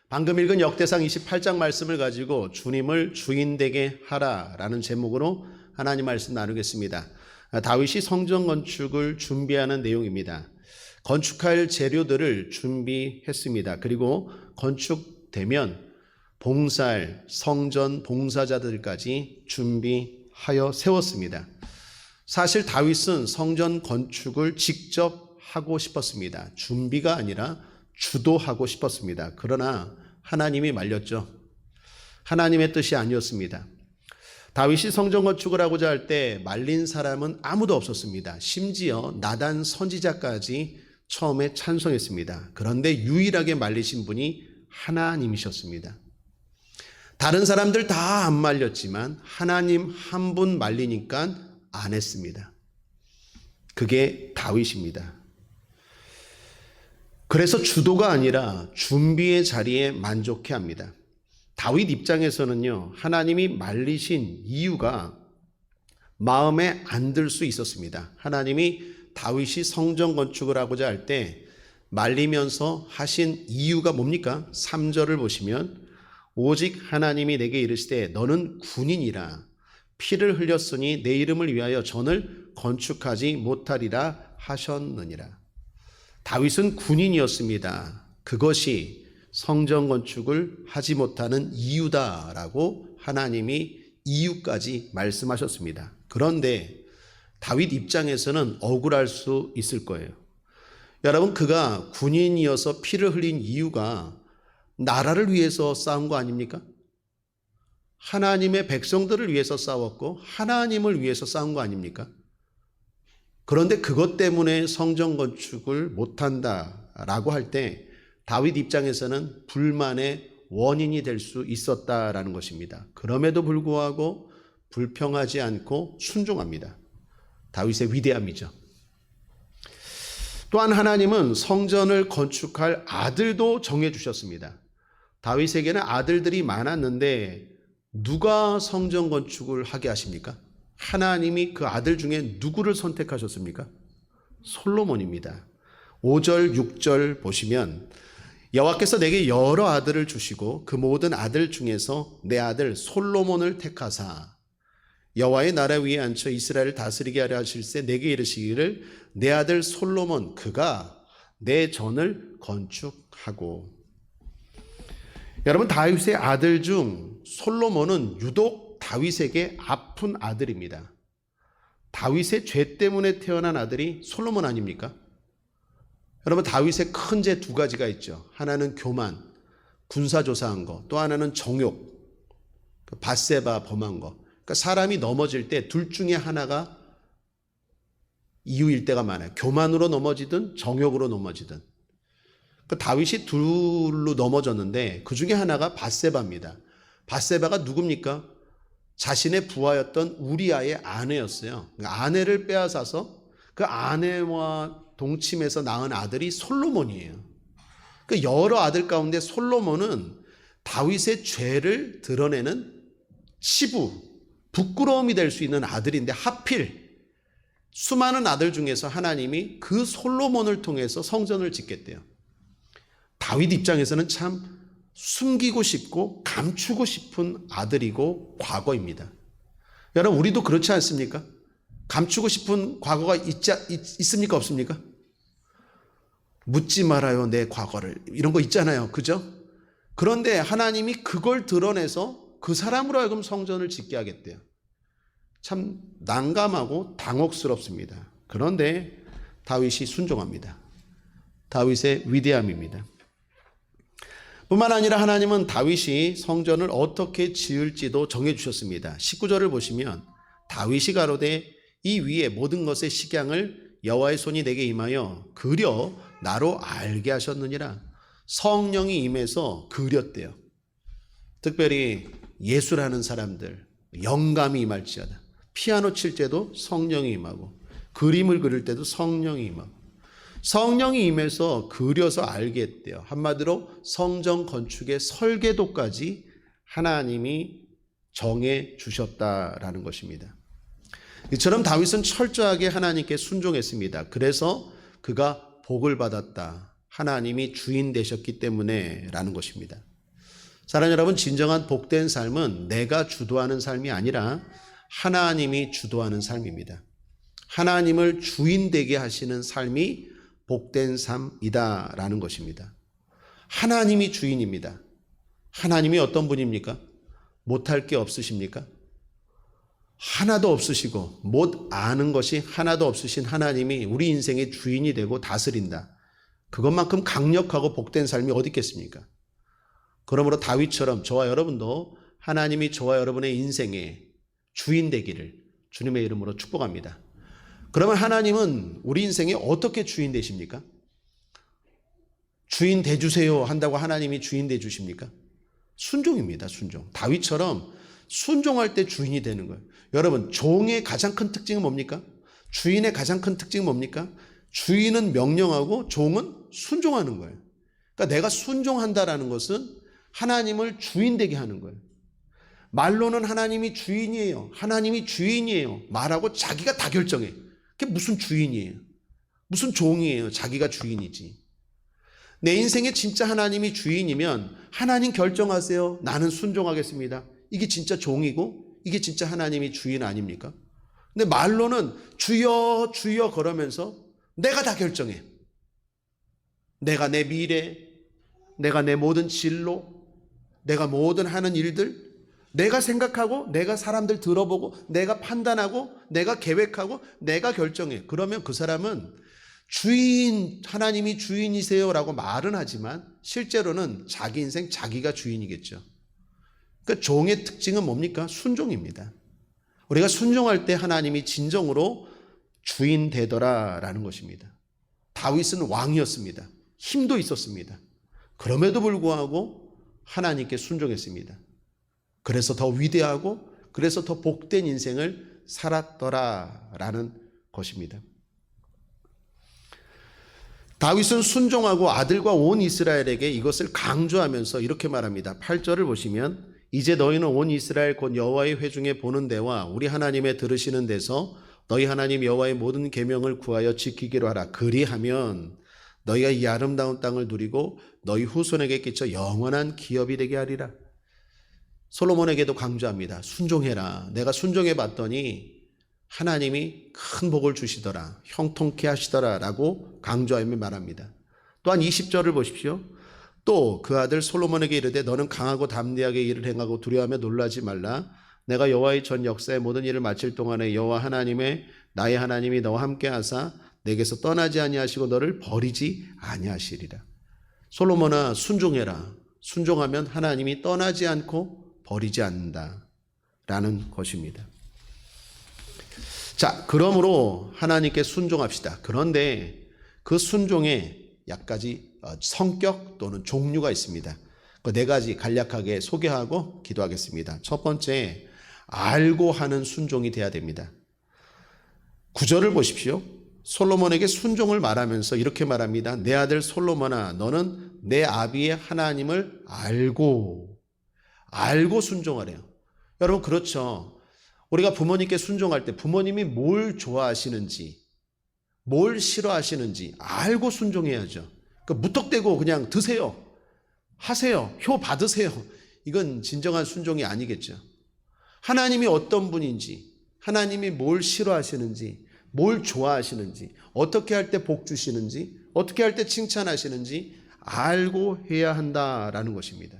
방금 읽은 역대상 28장 말씀을 가지고 주님을 주인 되게 하라라는 제목으로 하나님 말씀 나누겠습니다. 다윗이 성전 건축을 준비하는 내용입니다. 건축할 재료들을 준비했습니다. 그리고 건축되면 봉사할 성전 봉사자들까지 준비하여 세웠습니다. 사실 다윗은 성전 건축을 직접 하고 싶었습니다. 준비가 아니라 주도하고 싶었습니다. 그러나 하나님이 말렸죠. 하나님의 뜻이 아니었습니다. 다윗이 성전 건축을 하고자 할 때 말린 사람은 아무도 없었습니다. 심지어 나단 선지자까지 처음에 찬성했습니다. 그런데 유일하게 말리신 분이 하나님이셨습니다. 다른 사람들 다 안 말렸지만 하나님 한 분 말리니까 안 했습니다. 그게 다윗입니다. 그래서 주도가 아니라 준비의 자리에 만족해 합니다. 다윗 입장에서는요, 하나님이 말리신 이유가 마음에 안 들 수 있었습니다. 하나님이 다윗이 성전 건축을 하고자 할 때 말리면서 하신 이유가 뭡니까? 3절을 보시면 오직 하나님이 내게 이르시되 너는 군인이라 피를 흘렸으니 내 이름을 위하여 전을 건축하지 못하리라 하셨느니라. 다윗은 군인이었습니다. 그것이 성전 건축을 하지 못하는 이유다라고 하나님이 이유까지 말씀하셨습니다. 그런데 다윗 입장에서는 억울할 수 있을 거예요. 여러분, 그가 군인이어서 피를 흘린 이유가 나라를 위해서 싸운 거 아닙니까? 하나님의 백성들을 위해서 싸웠고 하나님을 위해서 싸운 거 아닙니까? 그런데 그것 때문에 성전 건축을 못한다라고 할 때 다윗 입장에서는 불만의 원인이 될 수 있었다라는 것입니다. 그럼에도 불구하고 불평하지 않고 순종합니다. 다윗의 위대함이죠. 또한 하나님은 성전을 건축할 아들도 정해주셨습니다. 다윗에게는 아들들이 많았는데 누가 성전 건축을 하게 하십니까? 하나님이 그 아들 중에 누구를 선택하셨습니까? 솔로몬입니다. 5절, 6절 보시면 여호와께서 내게 여러 아들을 주시고 그 모든 아들 중에서 내 아들 솔로몬을 택하사 여호와의 나라 위에 앉혀 이스라엘을 다스리게 하려 하실세 내게 이르시기를 내 아들 솔로몬 그가 내 전을 건축하고. 여러분, 다윗의 아들 중 솔로몬은 유독 다윗에게 아픈 아들입니다. 다윗의 죄 때문에 태어난 아들이 솔로몬 아닙니까? 여러분, 다윗의 큰 죄 두 가지가 있죠. 하나는 교만, 군사조사한 거, 또 하나는 정욕, 밧세바 범한 거. 그러니까 사람이 넘어질 때 둘 중에 하나가 이유일 때가 많아요. 교만으로 넘어지든 정욕으로 넘어지든. 그러니까 다윗이 둘로 넘어졌는데 그 중에 하나가 밧세바입니다. 밧세바가 누굽니까? 자신의 부하였던 우리아의 아내였어요. 그러니까 아내를 빼앗아서 그 아내와 동침해서 낳은 아들이 솔로몬이에요. 그 여러 아들 가운데 솔로몬은 다윗의 죄를 드러내는 치부, 부끄러움이 될 수 있는 아들인데 하필 수많은 아들 중에서 하나님이 그 솔로몬을 통해서 성전을 짓겠대요. 다윗 입장에서는 참 숨기고 싶고 감추고 싶은 아들이고 과거입니다. 여러분, 우리도 그렇지 않습니까? 감추고 싶은 과거가 있습니까? 없습니까? 묻지 말아요 내 과거를, 이런 거 있잖아요. 그죠? 그런데 하나님이 그걸 드러내서 그 사람으로 하여금 성전을 짓게 하겠대요. 참 난감하고 당혹스럽습니다. 그런데 다윗이 순종합니다. 다윗의 위대함입니다. 뿐만 아니라 하나님은 다윗이 성전을 어떻게 지을지도 정해주셨습니다. 19절을 보시면 다윗이 가로되 이 위에 모든 것의 식양을 여호와의 손이 내게 임하여 그려 나로 알게 하셨느니라. 성령이 임해서 그렸대요. 특별히 예술하는 사람들 영감이 임할지어다. 피아노 칠 때도 성령이 임하고 그림을 그릴 때도 성령이 임하고 성령이 임해서 그려서 알게 했대요. 한마디로 성전 건축의 설계도까지 하나님이 정해 주셨다라는 것입니다. 이처럼 다윗은 철저하게 하나님께 순종했습니다. 그래서 그가 복을 받았다. 하나님이 주인 되셨기 때문에 라는 것입니다. 사랑하는 여러분, 진정한 복된 삶은 내가 주도하는 삶이 아니라 하나님이 주도하는 삶입니다. 하나님을 주인 되게 하시는 삶이 복된 삶이다라는 것입니다. 하나님이 주인입니다. 하나님이 어떤 분입니까? 못할 게 없으십니까? 하나도 없으시고 못 아는 것이 하나도 없으신 하나님이 우리 인생의 주인이 되고 다스린다. 그것만큼 강력하고 복된 삶이 어디 있겠습니까? 그러므로 다윗처럼 저와 여러분도 하나님이 저와 여러분의 인생의 주인 되기를 주님의 이름으로 축복합니다. 그러면 하나님은 우리 인생에 어떻게 주인 되십니까? 주인 되주세요 한다고 하나님이 주인 되주십니까? 순종입니다. 순종. 다윗처럼 순종할 때 주인이 되는 거예요. 여러분, 종의 가장 큰 특징은 뭡니까? 주인의 가장 큰 특징은 뭡니까? 주인은 명령하고 종은 순종하는 거예요. 그러니까 내가 순종한다라는 것은 하나님을 주인 되게 하는 거예요. 말로는 하나님이 주인이에요. 하나님이 주인이에요. 말하고 자기가 다 결정해. 그게 무슨 주인이에요? 무슨 종이에요? 자기가 주인이지. 내 인생에 진짜 하나님이 주인이면 하나님 결정하세요. 나는 순종하겠습니다. 이게 진짜 종이고 이게 진짜 하나님이 주인 아닙니까? 근데 말로는 주여 주여 걸으면서 내가 다 결정해. 내가 내 미래, 내가 내 모든 진로, 내가 모든 하는 일들, 내가 생각하고 내가 사람들 들어보고 내가 판단하고 내가 계획하고 내가 결정해. 그러면 그 사람은 주인, 하나님이 주인이세요라고 말은 하지만 실제로는 자기 인생 자기가 주인이겠죠. 그러니까 종의 특징은 뭡니까? 순종입니다. 우리가 순종할 때 하나님이 진정으로 주인 되더라라는 것입니다. 다윗은 왕이었습니다. 힘도 있었습니다. 그럼에도 불구하고 하나님께 순종했습니다. 그래서 더 위대하고 그래서 더 복된 인생을 살았더라라는 것입니다. 다윗은 순종하고 아들과 온 이스라엘에게 이것을 강조하면서 이렇게 말합니다. 8절을 보시면 이제 너희는 온 이스라엘 곧 여호와의 회중에 보는 데와 우리 하나님의 들으시는 데서 너희 하나님 여호와의 모든 계명을 구하여 지키기로 하라. 그리하면 너희가 이 아름다운 땅을 누리고 너희 후손에게 끼쳐 영원한 기업이 되게 하리라. 솔로몬에게도 강조합니다. 순종해라. 내가 순종해 봤더니 하나님이 큰 복을 주시더라. 형통케 하시더라 라고 강조하며 말합니다. 또한 20절을 보십시오. 또 그 아들 솔로몬에게 이르되 너는 강하고 담대하게 일을 행하고 두려워하며 놀라지 말라. 내가 여호와의 전 역사의 모든 일을 마칠 동안에 여호와 하나님의 나의 하나님이 너와 함께 하사 내게서 떠나지 아니하시고 너를 버리지 아니하시리라. 솔로몬아 순종해라. 순종하면 하나님이 떠나지 않고 버리지 않는다라는 것입니다. 자, 그러므로 하나님께 순종합시다. 그런데 그 순종에 약가지 성격 또는 종류가 있습니다. 그 네 가지 간략하게 소개하고 기도하겠습니다. 첫 번째, 알고 하는 순종이 돼야 됩니다. 9절을 보십시오. 솔로몬에게 순종을 말하면서 이렇게 말합니다. 내 아들 솔로몬아, 너는 내 아비의 하나님을 알고 순종하래요. 여러분, 그렇죠. 우리가 부모님께 순종할 때 부모님이 뭘 좋아하시는지, 뭘 싫어하시는지 알고 순종해야죠. 무턱대고 그냥 드세요, 하세요, 효 받으세요. 이건 진정한 순종이 아니겠죠. 하나님이 어떤 분인지, 하나님이 뭘 싫어하시는지, 뭘 좋아하시는지, 어떻게 할 때 복 주시는지, 어떻게 할 때 칭찬하시는지 알고 해야 한다라는 것입니다.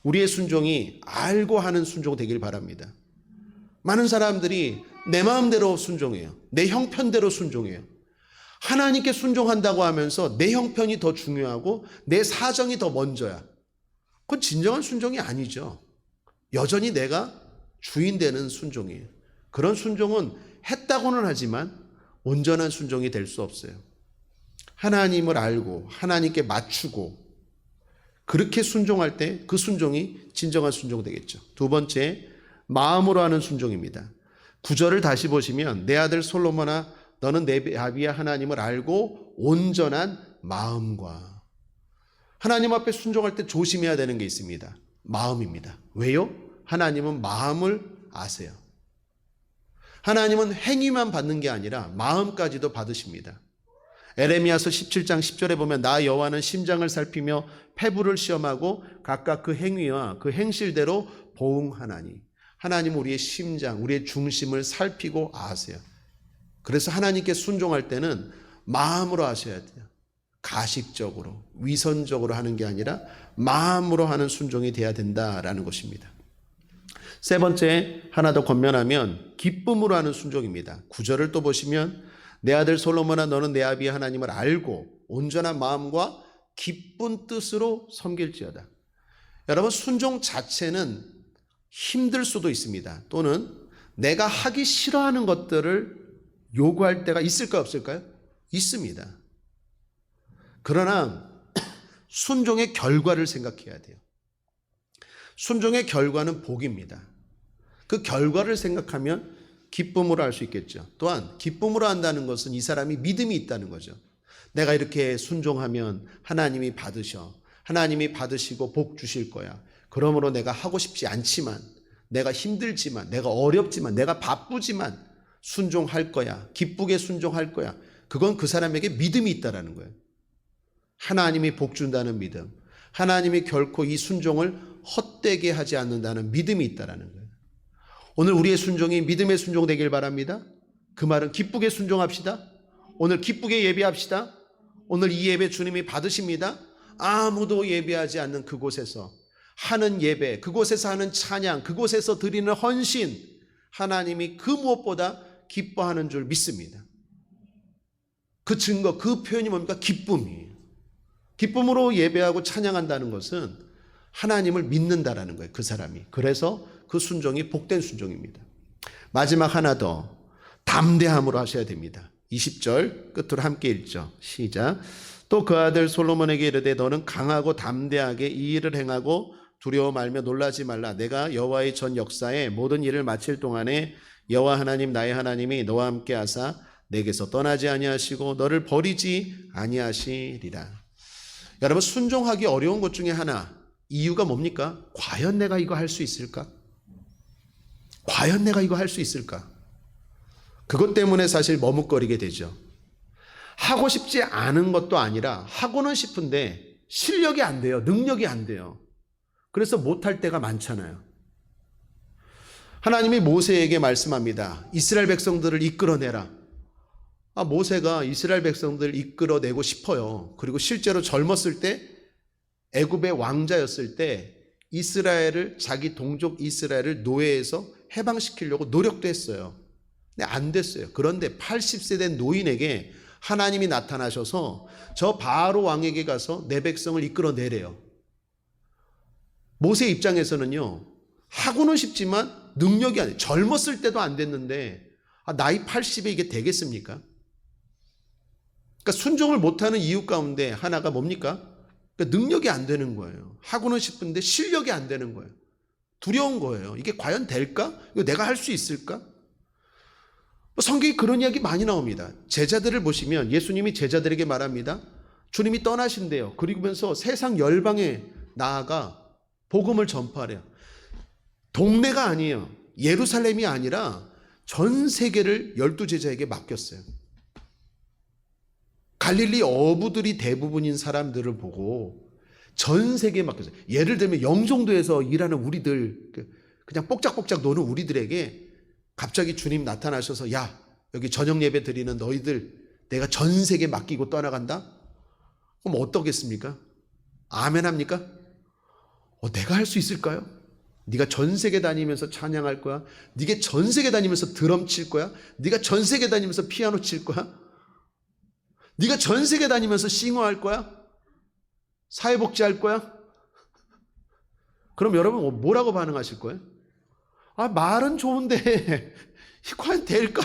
우리의 순종이 알고 하는 순종 되길 바랍니다. 많은 사람들이 내 마음대로 순종해요. 내 형편대로 순종해요. 하나님께 순종한다고 하면서 내 형편이 더 중요하고 내 사정이 더 먼저야. 그건 진정한 순종이 아니죠. 여전히 내가 주인 되는 순종이에요. 그런 순종은 했다고는 하지만 온전한 순종이 될 수 없어요. 하나님을 알고 하나님께 맞추고 그렇게 순종할 때 그 순종이 진정한 순종 되겠죠. 두 번째, 마음으로 하는 순종입니다. 9절을 다시 보시면 내 아들 솔로몬아 너는 내 아비의 하나님을 알고 온전한 마음과. 하나님 앞에 순종할 때 조심해야 되는 게 있습니다. 마음입니다. 왜요? 하나님은 마음을 아세요. 하나님은 행위만 받는 게 아니라 마음까지도 받으십니다. 에레미야서 17장 10절에 보면 나 여호와는 심장을 살피며 폐부를 시험하고 각각 그 행위와 그 행실대로 보응하나니. 하나님은 우리의 심장, 우리의 중심을 살피고 아세요. 그래서 하나님께 순종할 때는 마음으로 하셔야 돼요. 가식적으로, 위선적으로 하는 게 아니라 마음으로 하는 순종이 돼야 된다라는 것입니다. 세 번째, 하나 더 권면하면 기쁨으로 하는 순종입니다. 9절을 또 보시면 내 아들 솔로몬아 너는 내 아비의 하나님을 알고 온전한 마음과 기쁜 뜻으로 섬길지어다. 여러분, 순종 자체는 힘들 수도 있습니다. 또는 내가 하기 싫어하는 것들을 요구할 때가 있을까요, 없을까요? 있습니다. 그러나 순종의 결과를 생각해야 돼요. 순종의 결과는 복입니다. 그 결과를 생각하면 기쁨으로 할 수 있겠죠. 또한 기쁨으로 한다는 것은 이 사람이 믿음이 있다는 거죠. 내가 이렇게 순종하면 하나님이 받으셔. 하나님이 받으시고 복 주실 거야. 그러므로 내가 하고 싶지 않지만, 내가 힘들지만, 내가 어렵지만, 내가 바쁘지만 순종할 거야. 기쁘게 순종할 거야. 그건 그 사람에게 믿음이 있다는 거예요. 하나님이 복 준다는 믿음. 하나님이 결코 이 순종을 헛되게 하지 않는다는 믿음이 있다는 거예요. 오늘 우리의 순종이 믿음의 순종 되길 바랍니다. 그 말은 기쁘게 순종합시다. 오늘 기쁘게 예배합시다. 오늘 이 예배 주님이 받으십니다. 아무도 예배하지 않는 그곳에서 하는 예배, 그곳에서 하는 찬양, 그곳에서 드리는 헌신, 하나님이 그 무엇보다 기뻐하는 줄 믿습니다. 그 증거, 그 표현이 뭡니까? 기쁨이에요. 기쁨으로 예배하고 찬양한다는 것은 하나님을 믿는다라는 거예요, 그 사람이. 그래서 그 순종이 복된 순종입니다. 마지막 하나 더, 담대함으로 하셔야 됩니다. 20절 끝으로 함께 읽죠. 시작. 또 그 아들 솔로몬에게 이르되 너는 강하고 담대하게 이 일을 행하고 두려워 말며 놀라지 말라. 내가 여호와의 전 역사에 모든 일을 마칠 동안에 여호와 하나님 나의 하나님이 너와 함께 하사 내게서 떠나지 아니하시고 너를 버리지 아니하시리라. 여러분, 순종하기 어려운 것 중에 하나, 이유가 뭡니까? 과연 내가 이거 할 수 있을까? 과연 내가 이거 할 수 있을까? 그것 때문에 사실 머뭇거리게 되죠. 하고 싶지 않은 것도 아니라 하고는 싶은데 실력이 안 돼요. 능력이 안 돼요. 그래서 못할 때가 많잖아요. 하나님이 모세에게 말씀합니다. 이스라엘 백성들을 이끌어내라. 모세가 이스라엘 백성들을 이끌어내고 싶어요. 그리고 실제로 젊었을 때 애굽의 왕자였을 때 이스라엘을, 자기 동족 이스라엘을 노예에서 해방시키려고 노력도 했어요. 근데 안 됐어요. 그런데 80세 된 노인에게 하나님이 나타나셔서 저 바로 왕에게 가서 내 백성을 이끌어내래요. 모세 입장에서는요, 하고는 싶지만 능력이 안 돼요. 젊었을 때도 안 됐는데 나이 80에 이게 되겠습니까? 그러니까 순종을 못하는 이유 가운데 하나가 뭡니까? 그러니까 능력이 안 되는 거예요. 하고는 싶은데 실력이 안 되는 거예요. 두려운 거예요. 이게 과연 될까? 이거 내가 할 수 있을까? 성경에 그런 이야기 많이 나옵니다. 제자들을 보시면 예수님이 제자들에게 말합니다. 주님이 떠나신대요. 그러면서 세상 열방에 나아가 복음을 전파하래요. 동네가 아니에요. 예루살렘이 아니라 전 세계를 12제자에게 맡겼어요. 갈릴리 어부들이 대부분인 사람들을 보고 전 세계에 맡겼어요. 예를 들면 영종도에서 일하는 우리들, 그냥 뽁짝뽁짝 노는 우리들에게 갑자기 주님 나타나셔서 야, 여기 저녁 예배 드리는 너희들 내가 전 세계 맡기고 떠나간다? 그럼 어떻겠습니까? 아멘 합니까? 내가 할 수 있을까요? 네가 전 세계 다니면서 찬양할 거야? 네가 전 세계 다니면서 드럼 칠 거야? 네가 전 세계 다니면서 피아노 칠 거야? 네가 전 세계 다니면서 싱어할 거야? 사회복지 할 거야? 그럼 여러분 뭐라고 반응하실 거예요? 말은 좋은데 과연 될까?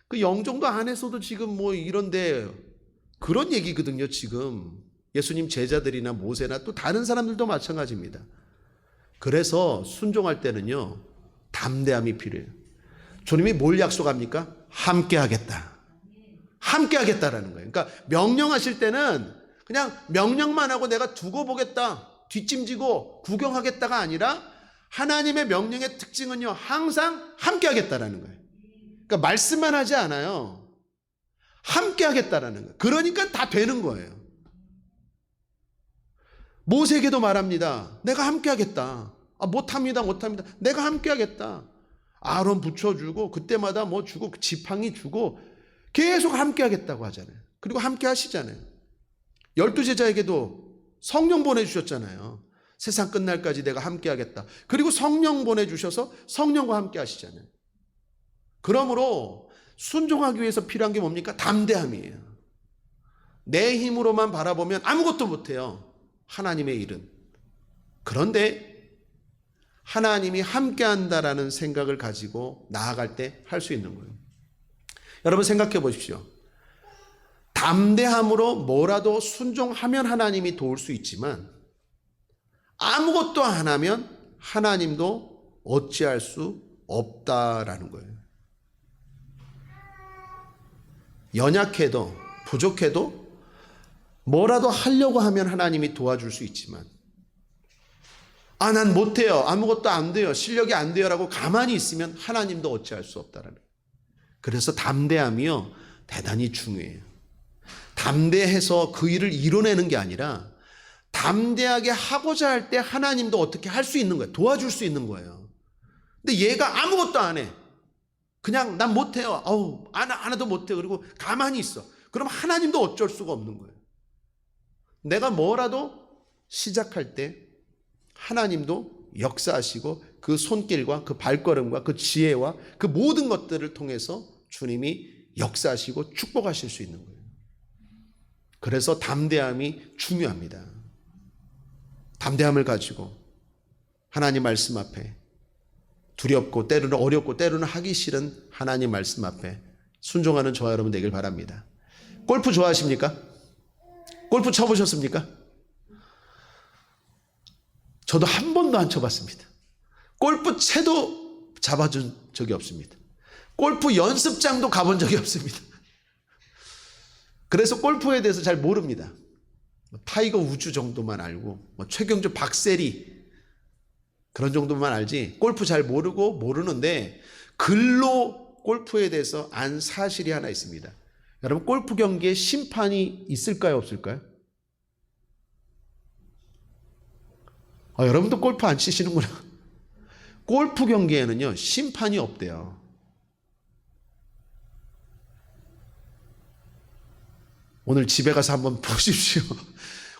그 영종도 안에서도 지금 뭐 이런데 그런 얘기거든요. 지금 예수님 제자들이나 모세나 또 다른 사람들도 마찬가지입니다. 그래서 순종할 때는요, 담대함이 필요해요. 주님이 뭘 약속합니까? 함께 하겠다. 함께 하겠다라는 거예요. 그러니까 명령하실 때는 그냥 명령만 하고 내가 두고 보겠다, 뒷짐지고 구경하겠다가 아니라 하나님의 명령의 특징은요, 항상 함께 하겠다라는 거예요. 그러니까 말씀만 하지 않아요. 함께 하겠다라는 거예요. 그러니까 다 되는 거예요. 모세에게도 말합니다. 내가 함께 하겠다. 못합니다. 내가 함께 하겠다. 아론 붙여주고 그때마다 뭐 주고 지팡이 주고 계속 함께 하겠다고 하잖아요. 그리고 함께 하시잖아요. 12제자에게도 성령 보내주셨잖아요. 세상 끝날까지 내가 함께 하겠다. 그리고 성령 보내주셔서 성령과 함께 하시잖아요. 그러므로 순종하기 위해서 필요한 게 뭡니까? 담대함이에요. 내 힘으로만 바라보면 아무것도 못해요. 하나님의 일은. 그런데 하나님이 함께한다라는 생각을 가지고 나아갈 때 할 수 있는 거예요. 여러분 생각해 보십시오. 담대함으로 뭐라도 순종하면 하나님이 도울 수 있지만 아무것도 안 하면 하나님도 어찌할 수 없다라는 거예요. 연약해도 부족해도 뭐라도 하려고 하면 하나님이 도와줄 수 있지만 난 못해요. 아무것도 안 돼요. 실력이 안 돼요. 라고 가만히 있으면 하나님도 어찌할 수 없다라는 거예요. 그래서 담대함이요. 대단히 중요해요. 담대해서 그 일을 이뤄내는 게 아니라 담대하게 하고자 할 때 하나님도 어떻게 할 수 있는 거예요. 도와줄 수 있는 거예요. 근데 얘가 아무것도 안 해. 그냥 난 못해요. 하나도 못해요. 그리고 가만히 있어. 그럼 하나님도 어쩔 수가 없는 거예요. 내가 뭐라도 시작할 때 하나님도 역사하시고 그 손길과 그 발걸음과 그 지혜와 그 모든 것들을 통해서 주님이 역사하시고 축복하실 수 있는 거예요. 그래서 담대함이 중요합니다. 담대함을 가지고 하나님 말씀 앞에 두렵고 때로는 어렵고 때로는 하기 싫은 하나님 말씀 앞에 순종하는 저와 여러분 되길 바랍니다. 골프 좋아하십니까? 골프 쳐보셨습니까? 저도 한 번도 안 쳐봤습니다. 골프 채도 잡아준 적이 없습니다. 골프 연습장도 가본 적이 없습니다. 그래서 골프에 대해서 잘 모릅니다. 타이거 우즈 정도만 알고 최경주 박세리 그런 정도만 알지 골프 잘 모르는데 글로 골프에 대해서 안 사실이 하나 있습니다. 여러분 골프 경기에 심판이 있을까요? 없을까요? 여러분도 골프 안 치시는구나. 골프 경기에는요 심판이 없대요. 오늘 집에 가서 한번 보십시오.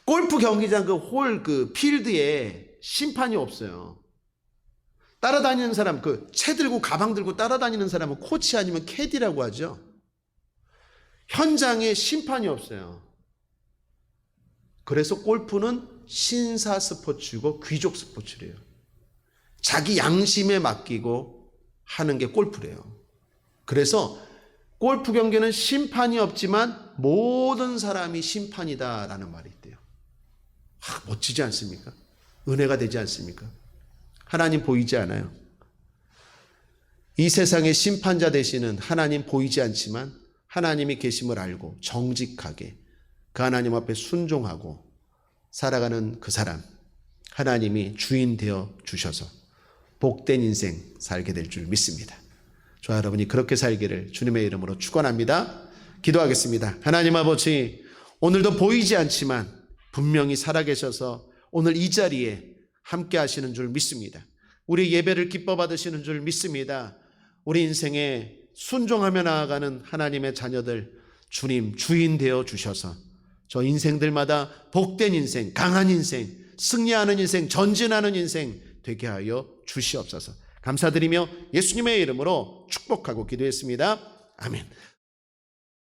골프 경기장 그 필드에 심판이 없어요. 따라다니는 사람, 채 들고 가방 들고 따라다니는 사람은 코치 아니면 캐디라고 하죠. 현장에 심판이 없어요. 그래서 골프는 신사 스포츠고 귀족 스포츠래요. 자기 양심에 맡기고 하는 게 골프래요. 그래서 골프 경기는 심판이 없지만 모든 사람이 심판이다라는 말이 있대요. 멋지지 않습니까? 은혜가 되지 않습니까? 하나님 보이지 않아요. 이 세상의 심판자 되시는 하나님 보이지 않지만 하나님이 계심을 알고 정직하게 그 하나님 앞에 순종하고 살아가는 그 사람, 하나님이 주인 되어 주셔서 복된 인생 살게 될 줄 믿습니다. 저와 여러분이 그렇게 살기를 주님의 이름으로 축원합니다. 기도하겠습니다. 하나님 아버지, 오늘도 보이지 않지만 분명히 살아계셔서 오늘 이 자리에 함께 하시는 줄 믿습니다. 우리 예배를 기뻐 받으시는 줄 믿습니다. 우리 인생에 순종하며 나아가는 하나님의 자녀들, 주님 주인 되어 주셔서 저 인생들마다 복된 인생, 강한 인생, 승리하는 인생, 전진하는 인생 되게 하여 주시옵소서. 감사드리며 예수님의 이름으로 축복하고 기도했습니다. 아멘.